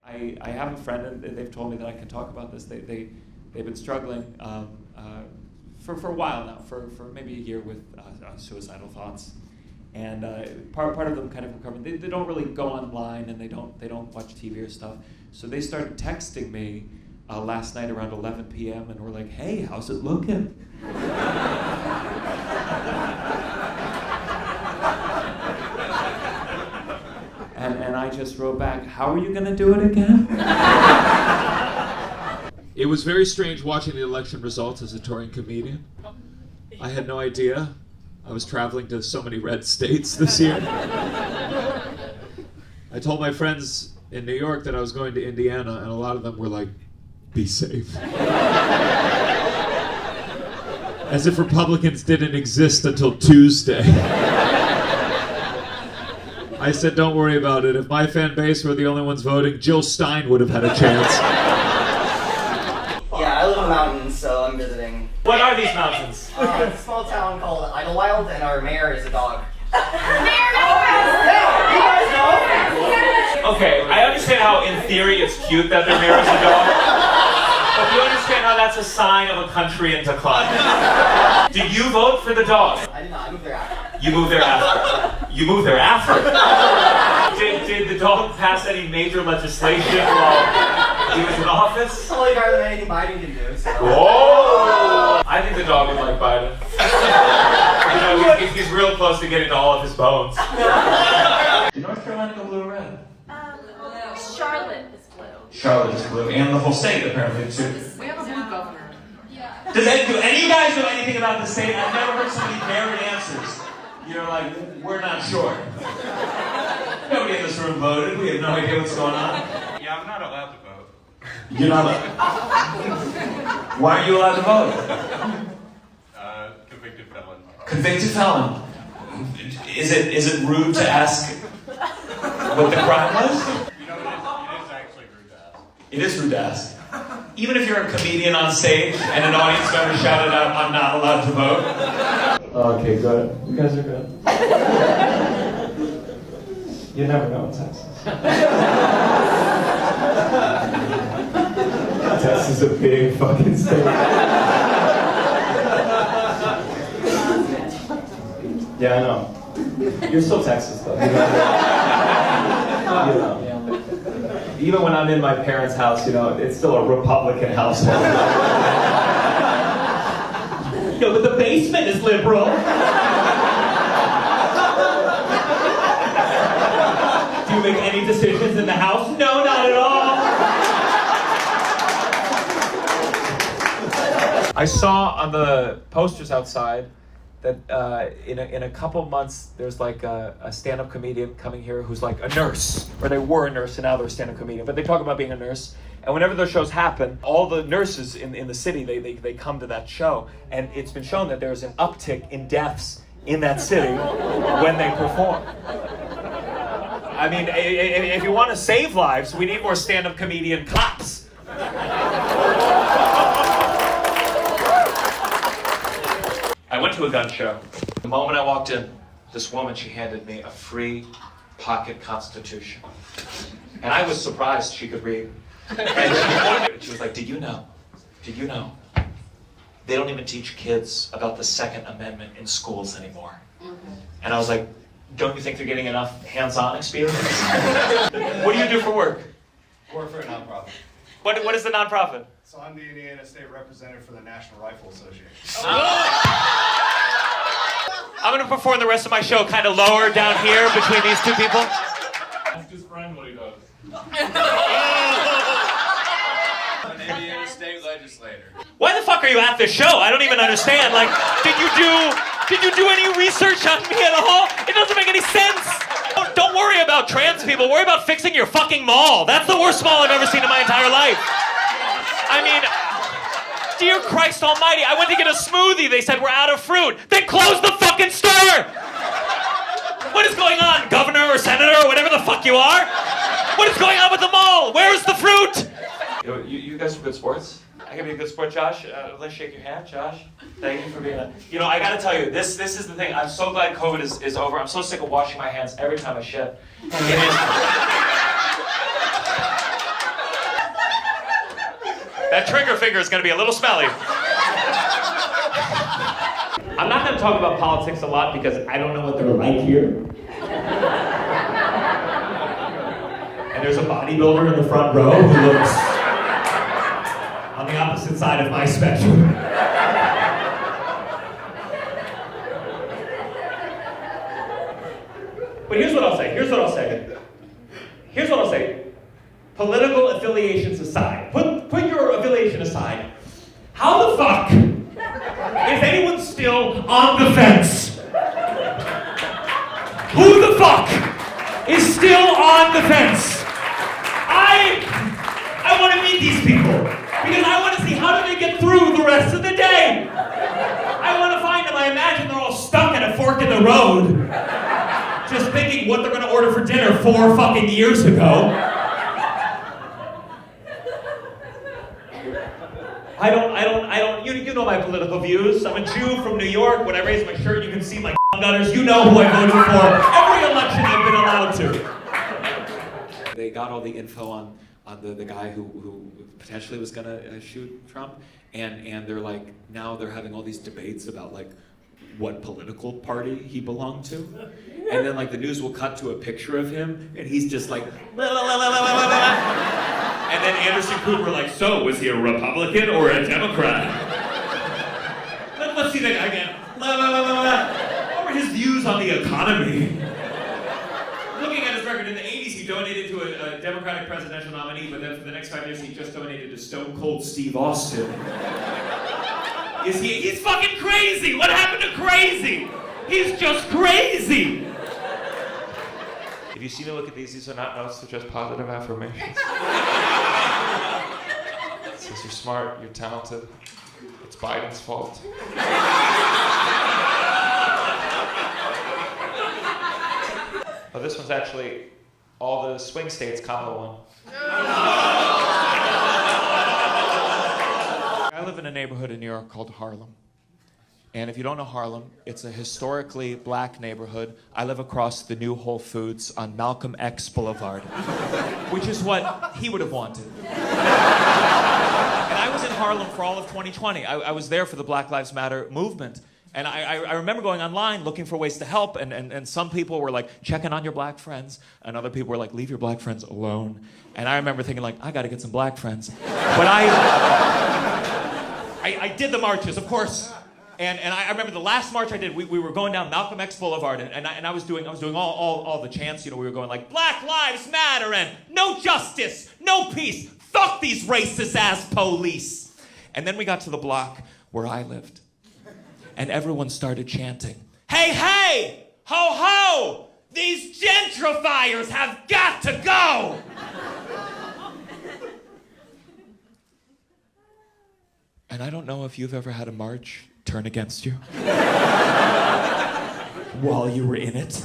I have a friend, and they've told me that I can talk about this. They've been struggling for a while now, for maybe a year with suicidal thoughts, and part of them kind of recovering. They don't really go online, and they don't watch TV or stuff. So they started texting me last night around 11 p.m. and were like, "Hey, how's it looking?" And I just wrote back, "How are you going to do it again?" It was very strange watching the election results as a touring comedian. I had no idea. I was traveling to so many red states this year. I told my friends in New York that I was going to Indiana, and a lot of them were like, "Be safe." As if Republicans didn't exist until Tuesday. I said, "Don't worry about it. If my fan base were the only ones voting, Jill Stein would have had a chance." Yeah, I live in the mountains, so I'm visiting. What are these mountains? It's a small town called Idyllwild, and our mayor is a dog. Okay, I understand how in theory it's cute that their mayor is a dog, but do you understand how that's a sign of a country in decline? Did you vote for the dog? I did not. I moved there after. You moved there after. You moved there after. Did the dog pass any major legislation while he was in office? Totally better than anything Biden can do. So. Whoa! I think the dog would like Biden. You know, he's real close to getting to all of his bones. Did North Carolina go blue or red? Charlotte is blue. Charlotte is blue, and the whole state apparently too. We have a blue governor. Yeah. Do any of you guys know anything about the state? I've never heard so many varied answers. You're like, we're not sure. Nobody in this room voted. We have no idea what's going on. Yeah, I'm not allowed to vote. You're not allowed. Why aren't you allowed to vote? Convicted felon. Convicted felon. Is it rude to ask what the crime was? You know, it is actually rude to ask. It is rude to ask. Even if you're a comedian on stage and an audience member shouted out, "I'm not allowed to vote." Okay, good. You guys are good. You never know in Texas. Texas is a big fucking state. Yeah, I know. You're still Texas, though. You know. Even when I'm in my parents' house, you know, it's still a Republican household. Yo, but the basement is liberal. Do you make any decisions in the house? No, not at all. I saw on the posters outside that in a couple months there's like a stand-up comedian coming here who's like a nurse, or they were a nurse and now they're a stand-up comedian, but they talk about being a nurse. And whenever those shows happen, all the nurses in the city, they come to that show, and it's been shown that there's an uptick in deaths in that city when they perform. I mean, if you want to save lives, we need more stand-up comedian cops. I went to a gun show. The moment I walked in, this woman, she handed me a free pocket Constitution. And I was surprised she could read. And she was like, did you know, they don't even teach kids about the Second Amendment in schools anymore. And I was like, don't you think they're getting enough hands-on experience? What do you do for work? Work for a nonprofit. What is the nonprofit? So I'm the Indiana State Representative for the National Rifle Association. I'm going to perform the rest of my show kind of lower down here between these two people. Ask his friend what he does. An Indiana State legislator. Why the fuck are you at this show? I don't even understand. Like, did you do any research on me at all? It doesn't make any sense. Don't worry about trans people. Worry about fixing your fucking mall. That's the worst mall I've ever seen in my entire life. I mean, dear Christ almighty, I went to get a smoothie. They said we're out of fruit. Then close the fucking store. What is going on, governor or senator or whatever the fuck you are? What is going on with the mall? Where's the fruit? You guys are good sports. I can be a good sport, Josh. Let's shake your hand, Josh. Thank you for being a... You know, I gotta tell you, this is the thing. I'm so glad COVID is over. I'm so sick of washing my hands every time I shit. It is... That trigger finger is gonna be a little smelly. I'm not gonna talk about politics a lot because I don't know what they're like here. And there's a bodybuilder in the front row who looks on the opposite side of my spectrum. But here's what I'll say. Political affiliations aside. Put your affiliation aside. How the fuck is anyone still on the fence? Who the fuck is still on the fence? I want to meet these people because I want to see how do they get through the rest of the day. I want to find them. I imagine they're all stuck at a fork in the road, just thinking what they're going to order for dinner 4 fucking years ago. I don't, you know my political views. I'm a Jew from New York. When I raise my shirt, you can see my gutters. You know who I voted for. Every election I've been allowed to. They got all the info on the guy who potentially was gonna shoot Trump. And they're like, now they're having all these debates about like what political party he belonged to. And then like the news will cut to a picture of him and he's just like, la, la, la, la, la, la, la. And then Anderson Cooper like, so was he a Republican or a Democrat? Let's see that guy again. La, la, la, la, la. What were his views on the economy? Looking at his record, in the 80s he donated to a Democratic presidential nominee, but then for the next 5 years he just donated to Stone Cold Steve Austin. He's fucking crazy! What happened to crazy? He's just crazy! If you see me look at these are not notes, they're just positive affirmations. It says you're smart, you're talented, it's Biden's fault. Oh, this one's actually all the swing states, comma one. I live in a neighborhood in New York called Harlem. And if you don't know Harlem, it's a historically black neighborhood. I live across the new Whole Foods on Malcolm X Boulevard, which is what he would have wanted. And I was in Harlem for all of 2020. I was there for the Black Lives Matter movement. And I remember going online looking for ways to help, and some people were like, checking on your black friends, and other people were like, leave your black friends alone. And I remember thinking like, I gotta get some black friends. But I did the marches, of course. And I remember the last march I did, we were going down Malcolm X Boulevard, and I was doing all the chants, you know, we were going like, Black Lives Matter, and no justice, no peace, fuck these racist ass police. And then we got to the block where I lived. And everyone started chanting, hey, hey, ho, ho, these gentrifiers have got to go. And I don't know if you've ever had a march turn against you while you were in it.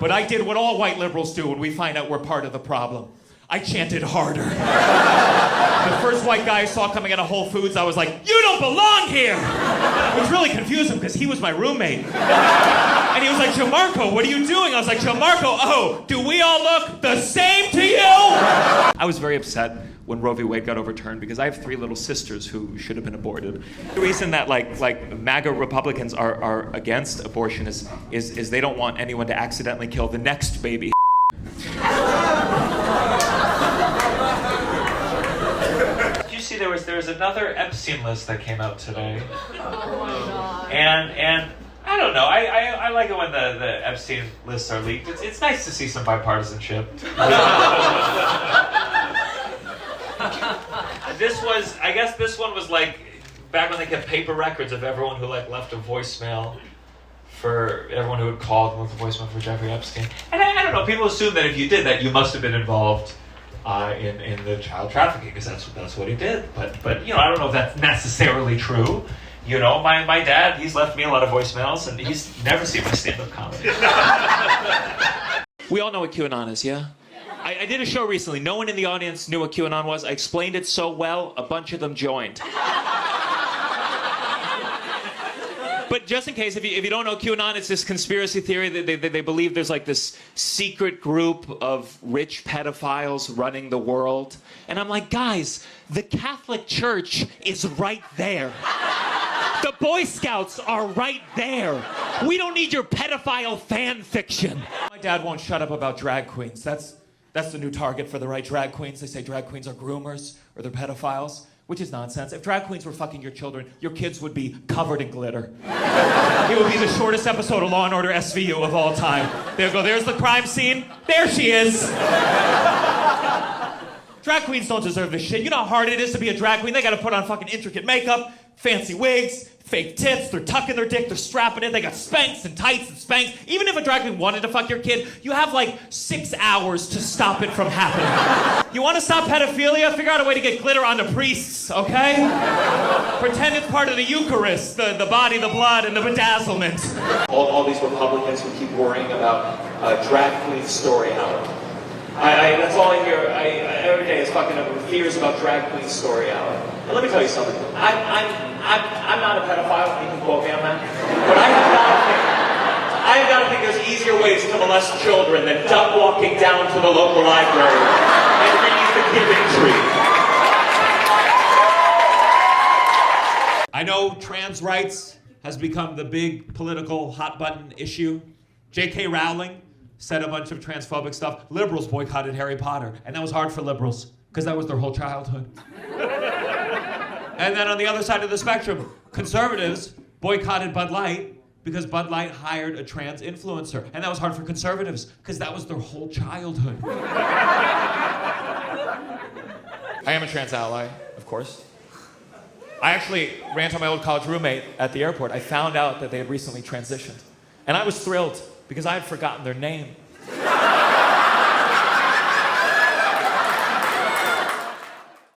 But I did what all white liberals do when we find out we're part of the problem. I chanted harder. The first white guy I saw coming out of Whole Foods, I was like, you don't belong here! Which really confused him because he was my roommate. And he was like, Gianmarco, what are you doing? I was like, Gianmarco, oh, do we all look the same to you? I was very upset when Roe v. Wade got overturned because I have 3 little sisters who should have been aborted. The reason that like MAGA Republicans are against abortion is they don't want anyone to accidentally kill the next baby. Did you see there was another Epstein list that came out today? Oh my god. And I don't know. I like it when the Epstein lists are leaked. It's nice to see some bipartisanship. I guess this one was like back when they kept paper records of everyone who like left a voicemail for everyone who had called and left a voicemail for Jeffrey Epstein. And I don't know, people assume that if you did that, you must have been involved in the child trafficking, because that's what he did. But you know, I don't know if that's necessarily true. You know, my dad, he's left me a lot of voicemails, and he's never seen my stand-up comedy. We all know what QAnon is, yeah? I did a show recently. No one in the audience knew what QAnon was. I explained it so well, a bunch of them joined. But but just in case, if you don't know QAnon, it's this conspiracy theory that they believe there's like this secret group of rich pedophiles running the world. And I'm like, guys, the Catholic Church is right there. The Boy Scouts are right there. We don't need your pedophile fan fiction. My dad won't shut up about drag queens. That's the new target for the right, drag queens. They say drag queens are groomers or they're pedophiles, which is nonsense. If drag queens were fucking your children, your kids would be covered in glitter. It would be the shortest episode of Law & Order SVU of all time. There you go, there's the crime scene. There she is. Drag queens don't deserve this shit. You know how hard it is to be a drag queen? They gotta put on fucking intricate makeup, fancy wigs, fake tits, they're tucking their dick, they're strapping it, they got Spanx and tights and Spanx. Even if a drag queen wanted to fuck your kid, you have like 6 hours to stop it from happening. You wanna stop pedophilia? Figure out a way to get glitter onto priests, okay? Pretend it's part of the Eucharist, the body, the blood, and the bedazzlement. All these Republicans who keep worrying about drag queen story hour. That's all I hear every day is fucking fears about drag queen story hour. And let me tell you something. I'm not a pedophile. You can quote me on that. But I have got to think there's easier ways to molest children than duck walking down to the local library and reading the giving tree. I know trans rights has become the big political hot button issue. J.K. Rowling said a bunch of transphobic stuff. Liberals boycotted Harry Potter, and that was hard for liberals, because that was their whole childhood. And then on the other side of the spectrum, conservatives boycotted Bud Light, because Bud Light hired a trans influencer, and that was hard for conservatives, because that was their whole childhood. I am a trans ally, of course. I actually ran to my old college roommate at the airport. I found out that they had recently transitioned, and I was thrilled, because I had forgotten their name.